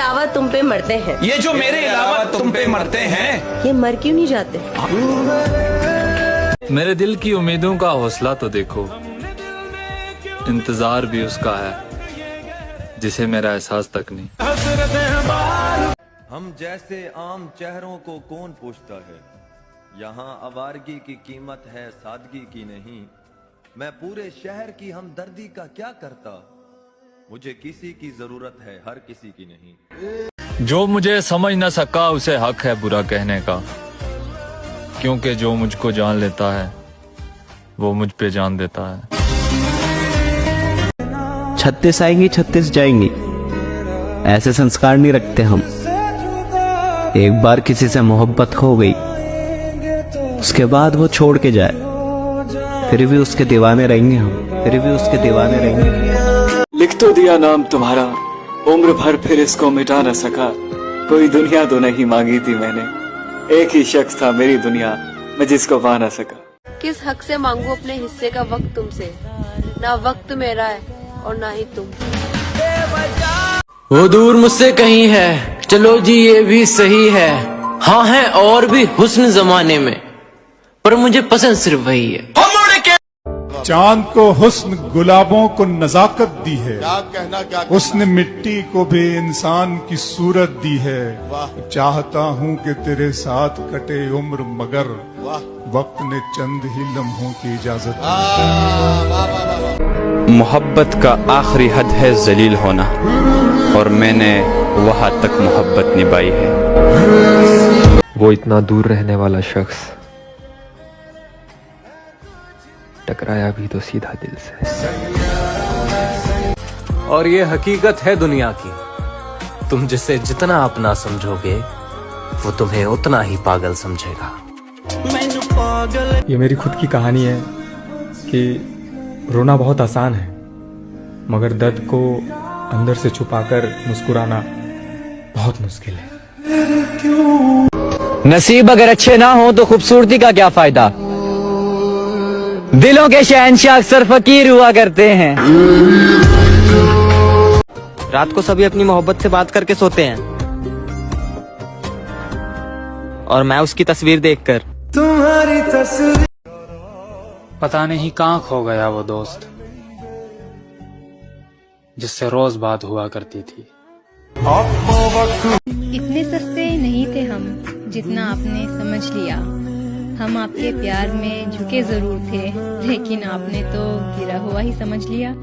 अलावा तुम पे मरते हैं। ये जो मेरे अलावा तुम पे मरते हैं, ये मर क्यों नहीं जाते? मेरे दिल की उम्मीदों का हौसला तो देखो, इंतजार भी उसका है जिसे मेरा एहसास तक नहीं। हम जैसे आम चेहरों को कौन पूछता है, यहाँ आवारगी की कीमत है सादगी की नहीं। मैं पूरे शहर की हमदर्दी का क्या करता, मुझे किसी की जरूरत है हर किसी की नहीं। जो मुझे समझ न सका उसे हक है बुरा कहने का, क्योंकि जो मुझको जान लेता है वो मुझ पे जान देता है। 36 आएंगी 36 जाएंगी, ऐसे संस्कार नहीं रखते हम। एक बार किसी से मोहब्बत हो गई, उसके बाद वो छोड़ के जाए, फिर भी उसके दीवाने रहेंगे हम, फिर भी उसके दीवाने रहेंगे। लिख तो दिया नाम तुम्हारा, उम्र भर फिर इसको मिटा न सका। कोई दुनिया तो नहीं मांगी थी मैंने, एक ही शख्स था मेरी दुनिया, मैं जिसको पा न सका। किस हक से मांगू अपने हिस्से का वक्त तुमसे? ना वक्त मेरा है और ना ही तुम। वो दूर मुझसे कहीं है, चलो जी ये भी सही है। हाँ है और भी हुस्न जमाने में, पर मुझे पसंद सिर्फ वही है। चांद को हुस्न, गुलाबों को नजाकत दी है, उसने मिट्टी को भी इंसान की सूरत दी है। चाहता हूँ कि तेरे साथ कटे उम्र, मगर वक्त ने चंद ही लम्हों की इजाजत दी। मोहब्बत का आखिरी हद है जलील होना, और मैंने वहां तक मोहब्बत निभाई है। वो इतना दूर रहने वाला शख्स टकराया भी तो सीधा दिल से। और ये हकीकत है दुनिया की, तुम जिसे जितना अपना समझोगे वो तुम्हें उतना ही पागल समझेगा। ये मेरी खुद की कहानी है कि रोना बहुत आसान है, मगर दर्द को अंदर से छुपाकर मुस्कुराना बहुत मुश्किल है। नसीब अगर अच्छे ना हो तो खूबसूरती का क्या फायदा। दिलों के शहंशाह अक्सर फकीर हुआ करते हैं। रात को सभी अपनी मोहब्बत से बात करके सोते हैं, और मैं उसकी तस्वीर देखकर तुम्हारी तस्वीर। पता नहीं कहाँ खो गया वो दोस्त जिससे रोज बात हुआ करती थी। इतने सस्ते नहीं थे हम जितना आपने समझ लिया। हम आपके प्यार में झुके जरूर थे, लेकिन आपने तो गिरा हुआ ही समझ लिया।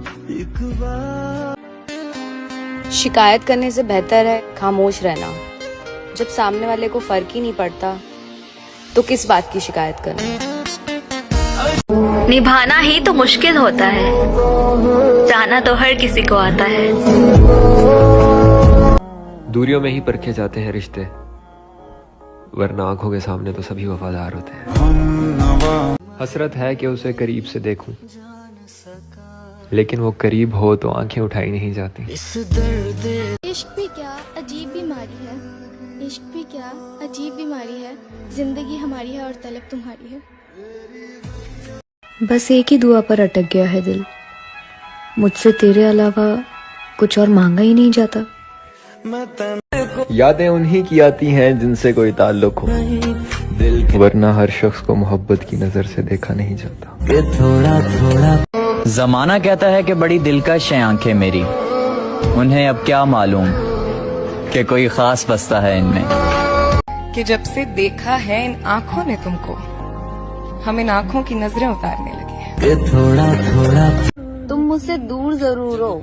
शिकायत करने से बेहतर है खामोश रहना। जब सामने वाले को फर्क ही नहीं पड़ता तो किस बात की शिकायत करना। निभाना ही तो मुश्किल होता है, चाहना तो हर किसी को आता है। दूरियों में ही परखे जाते हैं रिश्ते, वरना आंखों के सामने तो सभी वफादार होते हैं। हसरत है कि उसे करीब से देखूं, लेकिन वो करीब हो तो आंखें उठाई नहीं जाती। इश्क भी क्या अजीब बीमारी है, इश्क भी क्या अजीब बीमारी है। जिंदगी हमारी है और तलब तुम्हारी है। बस एक ही दुआ पर अटक गया है दिल, मुझसे तेरे अलावा कुछ और मांगा ही नहीं जाता। यादें उन्हीं की आती हैं जिनसे कोई ताल्लुक हो, वरना हर शख्स को मोहब्बत की नजर से देखा नहीं जाता। जमाना कहता है कि बड़ी दिलकश है आंखें मेरी, उन्हें अब क्या मालूम कि कोई खास बसता है इनमें। कि जब से देखा है इन आँखों ने तुमको, हम इन आँखों की नजरें उतारने लगे हैं। तुम मुझसे दूर जरूर हो,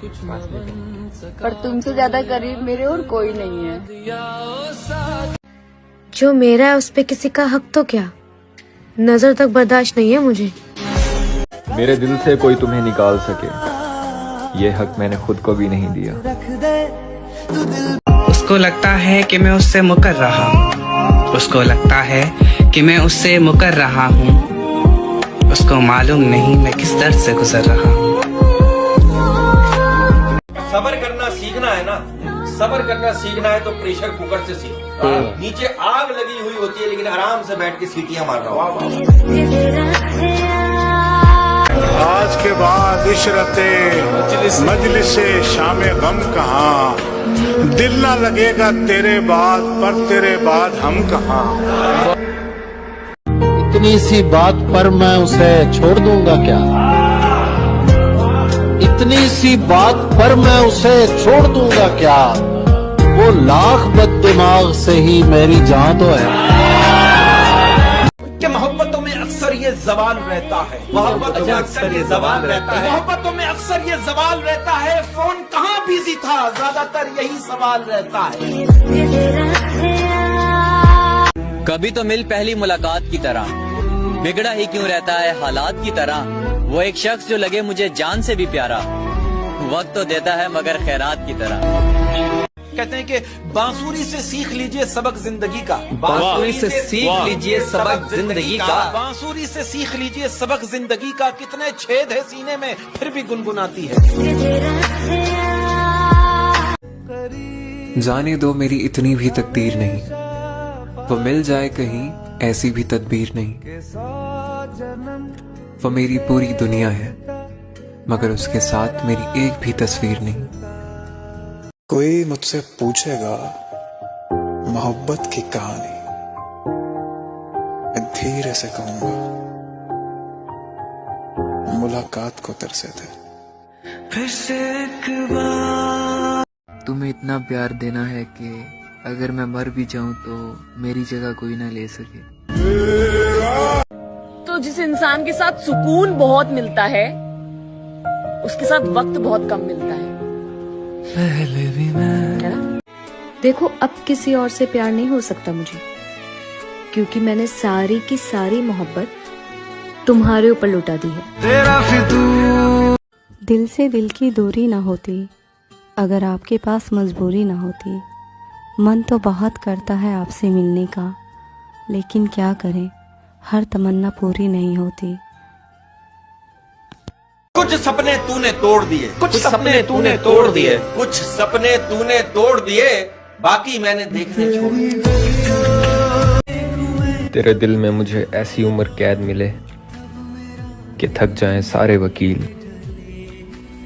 पर तुमसे ज्यादा करीब मेरे और कोई नहीं है। जो मेरा है उस पे किसी का हक तो क्या, नजर तक बर्दाश्त नहीं है मुझे। मेरे दिल से कोई तुम्हें निकाल सके, ये हक मैंने खुद को भी नहीं दिया। उसको लगता है कि मैं उससे मुकर रहा हूँ, उसको लगता है कि मैं उससे मुकर रहा हूँ, उसको मालूम नहीं मैं किस दर्द से गुजर रहा हूँ। सबर करना सीखना है ना, सबर करना सीखना है तो प्रेशर कुकर से सीखो। नीचे आग लगी हुई होती है लेकिन आराम से बैठ के सीटियां मार रहा हूँ। आज के बाद इशरते मजलिस शाम गम कहाँ, दिल ना लगेगा तेरे बाद, पर तेरे बाद हम कहाँ। इतनी सी बात पर मैं उसे छोड़ दूंगा क्या? इतनी सी बात पर मैं उसे छोड़ दूंगा क्या? वो लाख बददिमाग से ही मेरी जान तो है। कि मोहब्बतों में अक्सर ये जवाल रहता है, मोहब्बतों में अक्सर ये जवाल रहता है, मोहब्बतों में अक्सर ये जवाल रहता है। फोन कहाँ बिजी था, ज्यादातर यही सवाल रहता है। कभी तो मिल पहली मुलाकात की तरह, बिगड़ा ही क्यों रहता है हालात की तरह। वो एक शख्स जो लगे मुझे जान से भी प्यारा, वक्त तो देता है मगर खैरात की तरह। कहते हैं कि बांसुरी से सीख लीजिए सबक जिंदगी का, बांसुरी से सीख लीजिए सबक जिंदगी का, बांसुरी से सीख लीजिए सबक जिंदगी का। कितने छेद है सीने में फिर भी गुनगुनाती है। जाने दो मेरी इतनी भी तकदीर नहीं, वो मिल जाए कहीं ऐसी भी तदबीर नहीं। वो मेरी पूरी दुनिया है मगर उसके साथ मेरी एक भी तस्वीर नहीं। कोई मुझसे पूछेगा मोहब्बत की कहानी, मैं धीरे से कहूंगा मुलाकात को तरसे थे। फिर से एक बार तुम्हें इतना प्यार देना है कि अगर मैं मर भी जाऊं तो मेरी जगह कोई ना ले सके। तो जिस इंसान के साथ सुकून बहुत मिलता है उसके साथ वक्त बहुत कम मिलता है। पहले भी मैं देखो, अब किसी और से प्यार नहीं हो सकता मुझे, क्योंकि मैंने सारी की सारी मोहब्बत तुम्हारे ऊपर लुटा दी है। तेरा फितूर दिल से दिल की दूरी ना होती, अगर आपके पास मजबूरी ना होती। मन तो बहुत करता है आपसे मिलने का, लेकिन क्या करें, हर तमन्ना पूरी नहीं होती। कुछ सपने तूने तोड़ दिए, कुछ सपने तूने तोड़ दिए, कुछ सपने तूने तोड़ दिए, बाकी मैंने देखने छोड़ दिए। तेरे दिल में मुझे ऐसी उम्र कैद मिले कि थक जाएं सारे वकील,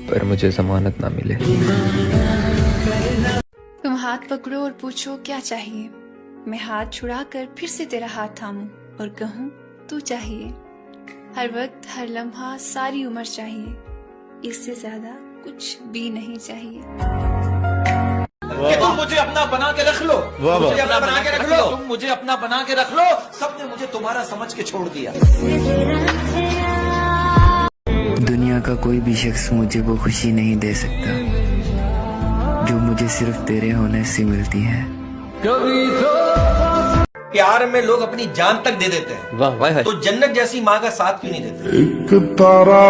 पर मुझे जमानत ना मिले। तुम हाथ पकड़ो और पूछो क्या चाहिए, मैं हाथ छुड़ा कर फिर से तेरा हाथ थामूं और कहूँ तू चाहिए। हर वक्त हर लम्हा सारी उम्र चाहिए, इससे ज्यादा कुछ भी नहीं चाहिए। कि तुम मुझे अपना बना के रख लो, मुझे अपना बना के रख लो, तुम मुझे अपना बना के रख लो। सबने मुझे तुम्हारा समझ के छोड़ दिया। दुनिया का कोई भी शख्स मुझे वो खुशी नहीं दे सकता जो मुझे सिर्फ तेरे होने से मिलती है। प्यार में लोग अपनी जान तक दे देते हैं, वाह वाह। तो जन्नत जैसी माँ का साथ क्यों नहीं देते? एक तारा